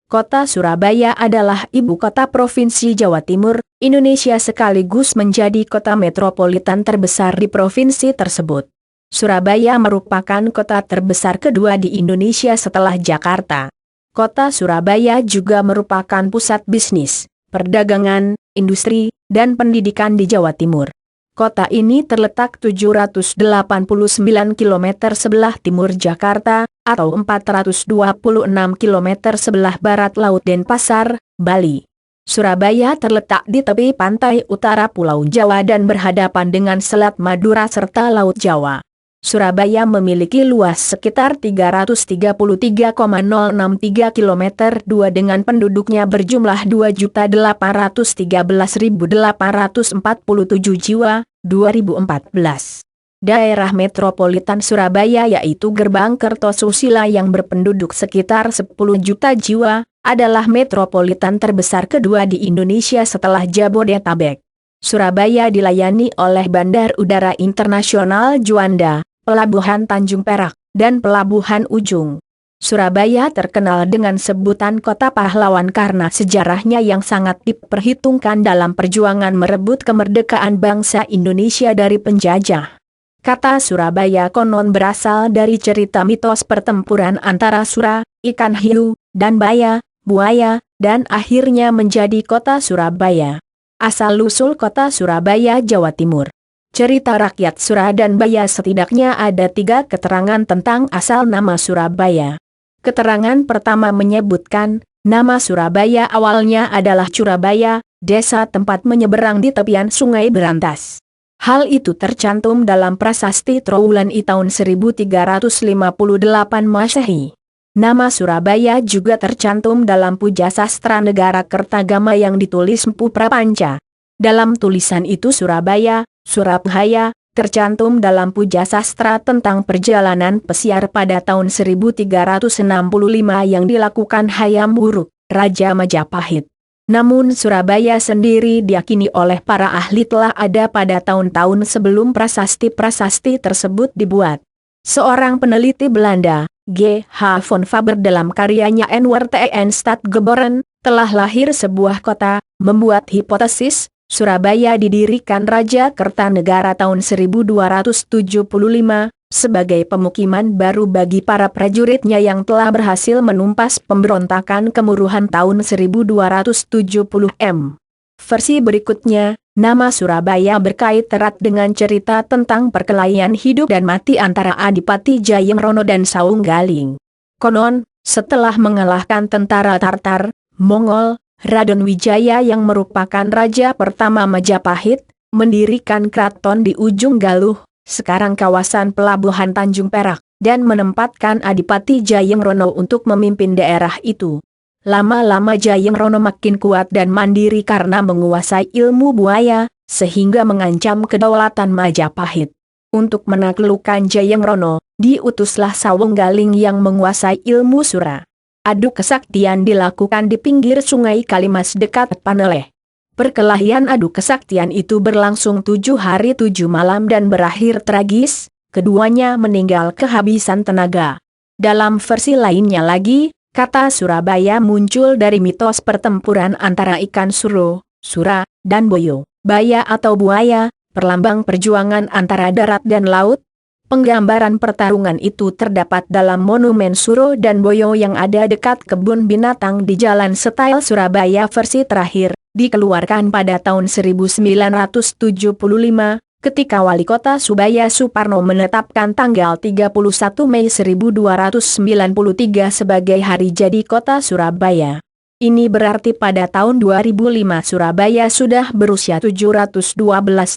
Kota Surabaya adalah ibu kota Provinsi Jawa Timur, Indonesia sekaligus menjadi kota metropolitan terbesar di provinsi tersebut. Surabaya merupakan kota terbesar kedua di Indonesia setelah Jakarta. Kota Surabaya juga merupakan pusat bisnis, perdagangan, industri, dan pendidikan di Jawa Timur. Kota ini terletak 789 km sebelah timur Jakarta, atau 426 km sebelah barat Laut Denpasar, Bali. Surabaya terletak di tepi pantai utara Pulau Jawa dan berhadapan dengan Selat Madura serta Laut Jawa. Surabaya memiliki luas sekitar 333,063 km² dengan penduduknya berjumlah 2.813.847 jiwa, 2014. Daerah metropolitan Surabaya yaitu Gerbang Kertosusila yang berpenduduk sekitar 10 juta jiwa, adalah metropolitan terbesar kedua di Indonesia setelah Jabodetabek. Surabaya dilayani oleh Bandar Udara Internasional Juanda, Pelabuhan Tanjung Perak, dan Pelabuhan Ujung. Surabaya terkenal dengan sebutan Kota Pahlawan karena sejarahnya yang sangat diperhitungkan dalam perjuangan merebut kemerdekaan bangsa Indonesia dari penjajah. Kata Surabaya konon berasal dari cerita mitos pertempuran antara Sura, ikan hiu, dan Baya, buaya, dan akhirnya menjadi kota Surabaya. Asal-usul kota Surabaya, Jawa Timur. Cerita rakyat Sura dan Baya setidaknya ada 3 keterangan tentang asal nama Surabaya. Keterangan pertama menyebutkan, nama Surabaya awalnya adalah Curabaya, desa tempat menyeberang di tepian Sungai Berantas. Hal itu tercantum dalam Prasasti Trowulan I tahun 1358 Masehi. Nama Surabaya juga tercantum dalam Puja Sastra Negara Kertagama yang ditulis Mpu Prapanca. Dalam tulisan itu Surabaya, Surabaya, tercantum dalam Puja Sastra tentang perjalanan pesiar pada tahun 1365 yang dilakukan Hayam Wuruk, Raja Majapahit. Namun Surabaya sendiri diyakini oleh para ahli telah ada pada tahun-tahun sebelum prasasti-prasasti tersebut dibuat. Seorang peneliti Belanda, G. H. von Faber dalam karyanya N.W.T.N. Stadgeboren, telah lahir sebuah kota, membuat hipotesis, Surabaya didirikan Raja Kertanegara tahun 1275, sebagai pemukiman baru bagi para prajuritnya yang telah berhasil menumpas pemberontakan kemuruhan tahun 1270 Versi berikutnya, nama Surabaya berkait erat dengan cerita tentang perkelahian hidup dan mati antara Adipati Jayengrono dan Saunggaling. Konon, setelah mengalahkan tentara Tartar, Mongol, Raden Wijaya yang merupakan raja pertama Majapahit, mendirikan keraton di Ujung Galuh, sekarang kawasan Pelabuhan Tanjung Perak, dan menempatkan Adipati Jayengrono untuk memimpin daerah itu. Lama-lama Jayengrono makin kuat dan mandiri karena menguasai ilmu buaya, sehingga mengancam kedaulatan Majapahit. Untuk menaklukkan Jayengrono, diutuslah Saunggaling yang menguasai ilmu Sura. Adu kesaktian dilakukan di pinggir Sungai Kalimas dekat Paneleh. Perkelahian adu kesaktian itu berlangsung 7 hari 7 malam dan berakhir tragis, keduanya meninggal kehabisan tenaga. Dalam versi lainnya lagi, kata Surabaya muncul dari mitos pertempuran antara ikan suro, sura, dan boyo, baya atau buaya, perlambang perjuangan antara darat dan laut. Penggambaran pertarungan itu terdapat dalam monumen Suro dan Boyo yang ada dekat kebun binatang di Jalan Style Surabaya versi terakhir, dikeluarkan pada tahun 1975, ketika Wali Kota Surabaya Suparno menetapkan tanggal 31 Mei 1293 sebagai hari jadi Kota Surabaya. Ini berarti pada tahun 2005 Surabaya sudah berusia 712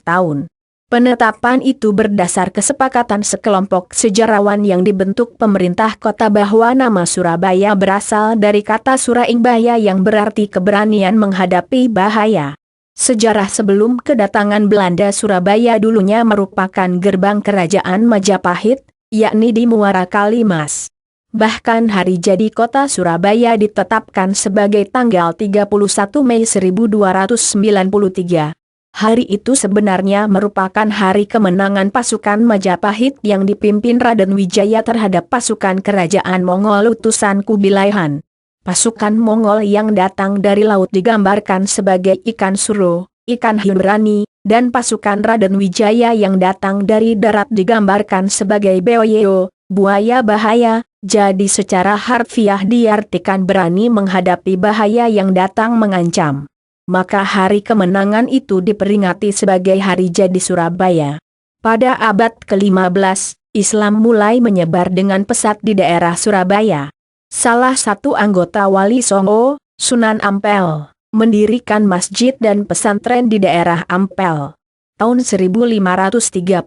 tahun. Penetapan itu berdasar kesepakatan sekelompok sejarawan yang dibentuk pemerintah kota bahwa nama Surabaya berasal dari kata Suraingbaya yang berarti keberanian menghadapi bahaya. Sejarah sebelum kedatangan Belanda Surabaya dulunya merupakan gerbang kerajaan Majapahit, yakni di Muara Kalimas. Bahkan hari jadi kota Surabaya ditetapkan sebagai tanggal 31 Mei 1293. Hari itu sebenarnya merupakan hari kemenangan pasukan Majapahit yang dipimpin Raden Wijaya terhadap pasukan kerajaan Mongol utusan Kubilai Han. Pasukan Mongol yang datang dari laut digambarkan sebagai ikan suro, ikan hiu berani, dan pasukan Raden Wijaya yang datang dari darat digambarkan sebagai beoyeo, buaya bahaya. Jadi secara harfiah diartikan berani menghadapi bahaya yang datang mengancam. Maka hari kemenangan itu diperingati sebagai Hari Jadi Surabaya. Pada abad ke-15, Islam mulai menyebar dengan pesat di daerah Surabaya. Salah satu anggota Wali Songo, Sunan Ampel, mendirikan masjid dan pesantren di daerah Ampel. Tahun 1530,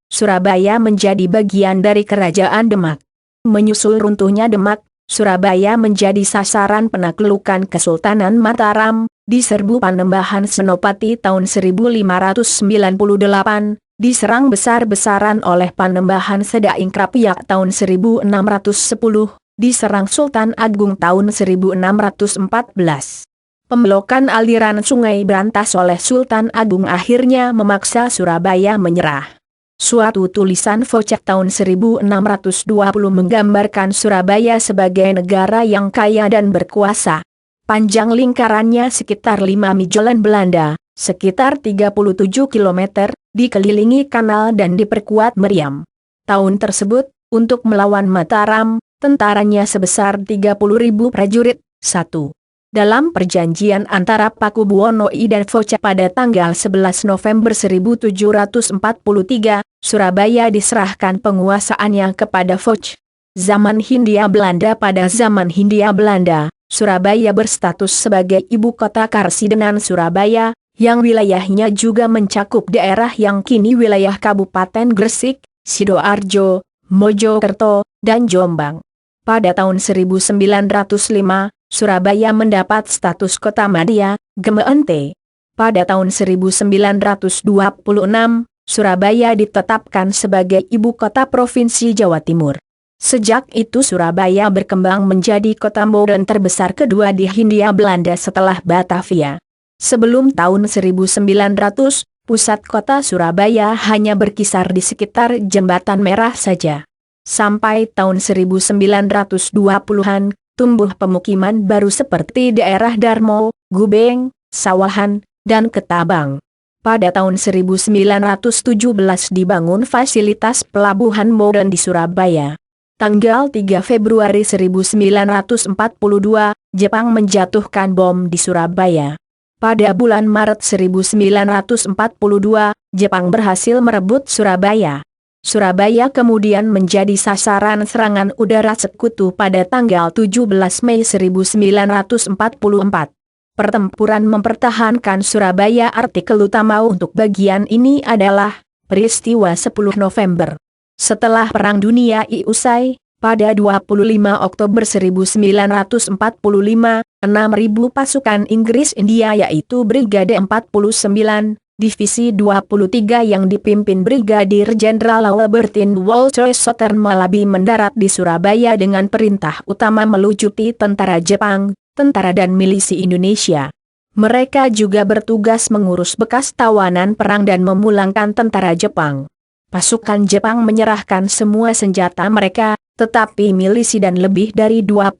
Surabaya menjadi bagian dari Kerajaan Demak. Menyusul runtuhnya Demak, Surabaya menjadi sasaran penaklukan Kesultanan Mataram, diserbu Panembahan Senopati tahun 1598, diserang besar-besaran oleh Panembahan Sedaingkrapyak tahun 1610, diserang Sultan Agung tahun 1614. Pembelokan aliran sungai berantas oleh Sultan Agung akhirnya memaksa Surabaya menyerah. Suatu tulisan Focek tahun 1620 menggambarkan Surabaya sebagai negara yang kaya dan berkuasa. Panjang lingkarannya sekitar 5 mijolan Belanda, sekitar 37 km, dikelilingi kanal dan diperkuat meriam. Tahun tersebut, untuk melawan Mataram, tentaranya sebesar 30.000 prajurit. 1. Dalam perjanjian antara Pakubuwono I dan Focek pada tanggal 11 November 1743, Surabaya diserahkan penguasaannya kepada Focek. Zaman Hindia Belanda. Pada zaman Hindia Belanda, Surabaya berstatus sebagai ibu kota Karsidenan Surabaya, yang wilayahnya juga mencakup daerah yang kini wilayah Kabupaten Gresik, Sidoarjo, Mojokerto, dan Jombang. Pada tahun 1905, Surabaya mendapat status kota madya, Gemeente. Pada tahun 1926, Surabaya ditetapkan sebagai ibu kota Provinsi Jawa Timur. Sejak itu Surabaya berkembang menjadi kota modern terbesar kedua di Hindia Belanda setelah Batavia. Sebelum tahun 1900, pusat kota Surabaya hanya berkisar di sekitar Jembatan Merah saja. Sampai tahun 1920-an, tumbuh pemukiman baru seperti daerah Darmo, Gubeng, Sawahan, dan Ketabang. Pada tahun 1917 dibangun fasilitas pelabuhan modern di Surabaya. Tanggal 3 Februari 1942, Jepang menjatuhkan bom di Surabaya. Pada bulan Maret 1942, Jepang berhasil merebut Surabaya. Surabaya kemudian menjadi sasaran serangan udara sekutu pada tanggal 17 Mei 1944. Pertempuran mempertahankan Surabaya. Artikel utama untuk bagian ini adalah peristiwa 10 November. Setelah Perang Dunia I usai, pada 25 Oktober 1945, 6.000 pasukan Inggris India yaitu Brigade 49, Divisi 23 yang dipimpin Brigadir Jenderal Albertine Walter Southern Malabi mendarat di Surabaya dengan perintah utama melucuti tentara Jepang, tentara dan milisi Indonesia. Mereka juga bertugas mengurus bekas tawanan perang dan memulangkan tentara Jepang. Pasukan Jepang menyerahkan semua senjata mereka, tetapi milisi dan lebih dari 20.000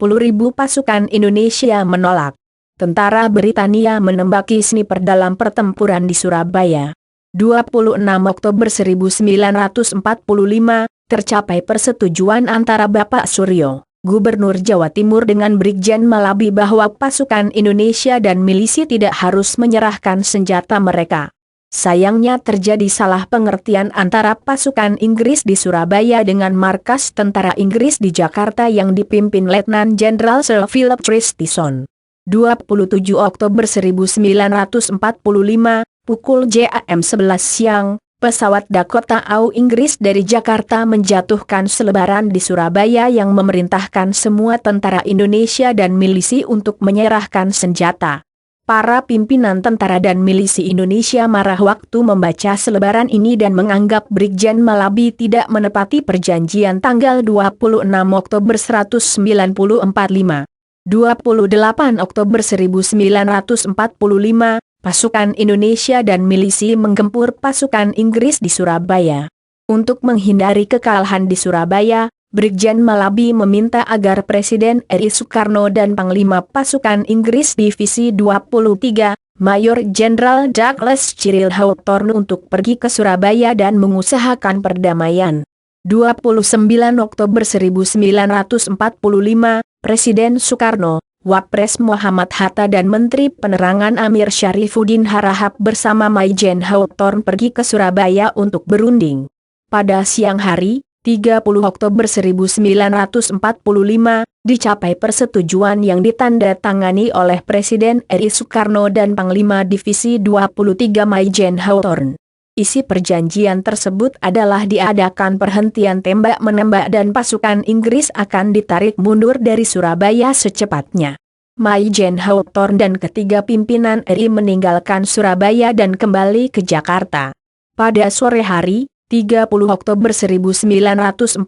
pasukan Indonesia menolak. Tentara Britania menembaki sniper dalam pertempuran di Surabaya. 26 Oktober 1945, tercapai persetujuan antara Bapak Suryo, Gubernur Jawa Timur dengan Brigjen Malabi bahwa pasukan Indonesia dan milisi tidak harus menyerahkan senjata mereka. Sayangnya terjadi salah pengertian antara pasukan Inggris di Surabaya dengan markas tentara Inggris di Jakarta yang dipimpin Letnan Jenderal Sir Philip Tristison. 27 Oktober 1945, pukul jam 11 siang, pesawat Dakota AU Inggris dari Jakarta menjatuhkan selebaran di Surabaya yang memerintahkan semua tentara Indonesia dan milisi untuk menyerahkan senjata. Para pimpinan tentara dan milisi Indonesia marah waktu membaca selebaran ini dan menganggap Brigjen Malabi tidak menepati perjanjian tanggal 26 Oktober 1945. 28 Oktober 1945, pasukan Indonesia dan milisi menggempur pasukan Inggris di Surabaya. Untuk menghindari kekalahan di Surabaya, Brigjen Malabi meminta agar Presiden RI Soekarno dan Panglima Pasukan Inggris Divisi 23, Mayor Jenderal Douglas Cyril Hawthorne untuk pergi ke Surabaya dan mengusahakan perdamaian. 29 Oktober 1945, Presiden Soekarno, Wapres Muhammad Hatta dan Menteri Penerangan Amir Syarifuddin Harahap bersama Maijen Hawthorne pergi ke Surabaya untuk berunding. Pada siang hari, 30 Oktober 1945, dicapai persetujuan yang ditandatangani oleh Presiden RI Soekarno dan Panglima Divisi 23 Maijen Hawthorne. Isi perjanjian tersebut adalah diadakan perhentian tembak-menembak dan pasukan Inggris akan ditarik mundur dari Surabaya secepatnya. Maijen Hawthorne dan ketiga pimpinan RI meninggalkan Surabaya dan kembali ke Jakarta. Pada sore hari, 30 Oktober 1945,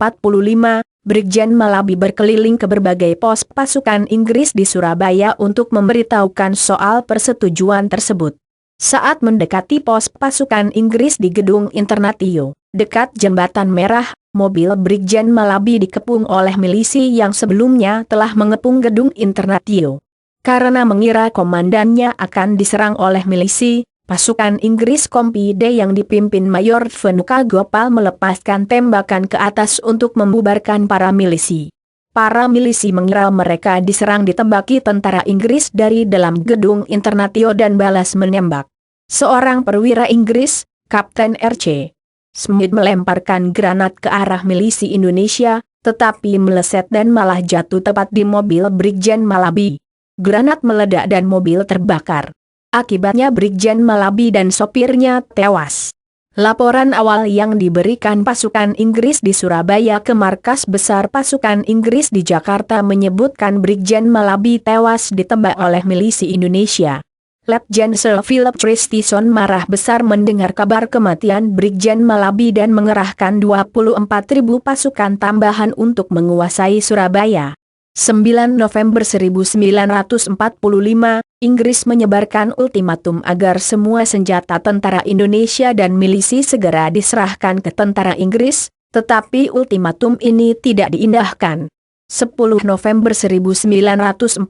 Brigjen Malabi berkeliling ke berbagai pos pasukan Inggris di Surabaya untuk memberitahukan soal persetujuan tersebut. Saat mendekati pos pasukan Inggris di Gedung Internatio, dekat Jembatan Merah, mobil Brigjen Malabi dikepung oleh milisi yang sebelumnya telah mengepung Gedung Internatio. Karena mengira komandannya akan diserang oleh milisi, pasukan Inggris Kompi D yang dipimpin Mayor Venuka Gopal melepaskan tembakan ke atas untuk membubarkan para milisi. Para milisi mengira mereka diserang ditembaki tentara Inggris dari dalam Gedung Internatio dan balas menembak. Seorang perwira Inggris, Kapten R.C. Smith melemparkan granat ke arah milisi Indonesia, tetapi meleset dan malah jatuh tepat di mobil Brigjen Malabi. Granat meledak dan mobil terbakar. Akibatnya Brigjen Malabi dan sopirnya tewas. Laporan awal yang diberikan pasukan Inggris di Surabaya ke markas besar pasukan Inggris di Jakarta menyebutkan Brigjen Malabi tewas ditembak oleh milisi Indonesia. Letjen Sir Philip Tristison marah besar mendengar kabar kematian Brigjen Malabi dan mengerahkan 24.000 pasukan tambahan untuk menguasai Surabaya. 9 November 1945, Inggris menyebarkan ultimatum agar semua senjata tentara Indonesia dan milisi segera diserahkan ke tentara Inggris, tetapi ultimatum ini tidak diindahkan. 10 November 1945,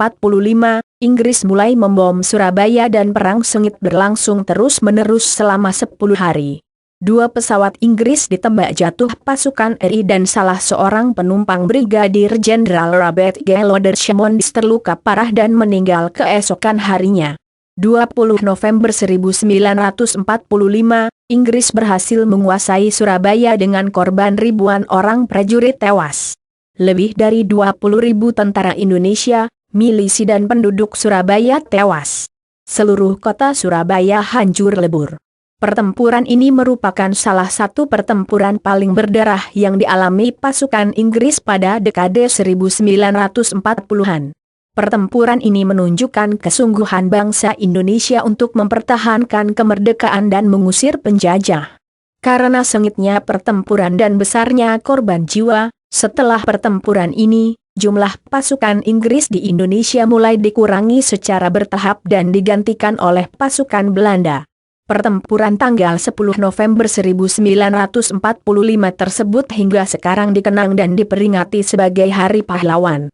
Inggris mulai membom Surabaya dan perang sengit berlangsung terus-menerus selama 10 hari. 2 pesawat Inggris ditembak jatuh pasukan RI dan salah seorang penumpang Brigadir Jenderal Robert G. Lodershemondis terluka parah dan meninggal keesokan harinya. 20 November 1945, Inggris berhasil menguasai Surabaya dengan korban ribuan orang prajurit tewas. Lebih dari 20.000 tentara Indonesia, milisi dan penduduk Surabaya tewas. Seluruh kota Surabaya hancur lebur. Pertempuran ini merupakan salah satu pertempuran paling berdarah yang dialami pasukan Inggris pada dekade 1940-an. Pertempuran ini menunjukkan kesungguhan bangsa Indonesia untuk mempertahankan kemerdekaan dan mengusir penjajah. Karena sengitnya pertempuran dan besarnya korban jiwa, setelah pertempuran ini, jumlah pasukan Inggris di Indonesia mulai dikurangi secara bertahap dan digantikan oleh pasukan Belanda. Pertempuran tanggal 10 November 1945 tersebut hingga sekarang dikenang dan diperingati sebagai Hari Pahlawan.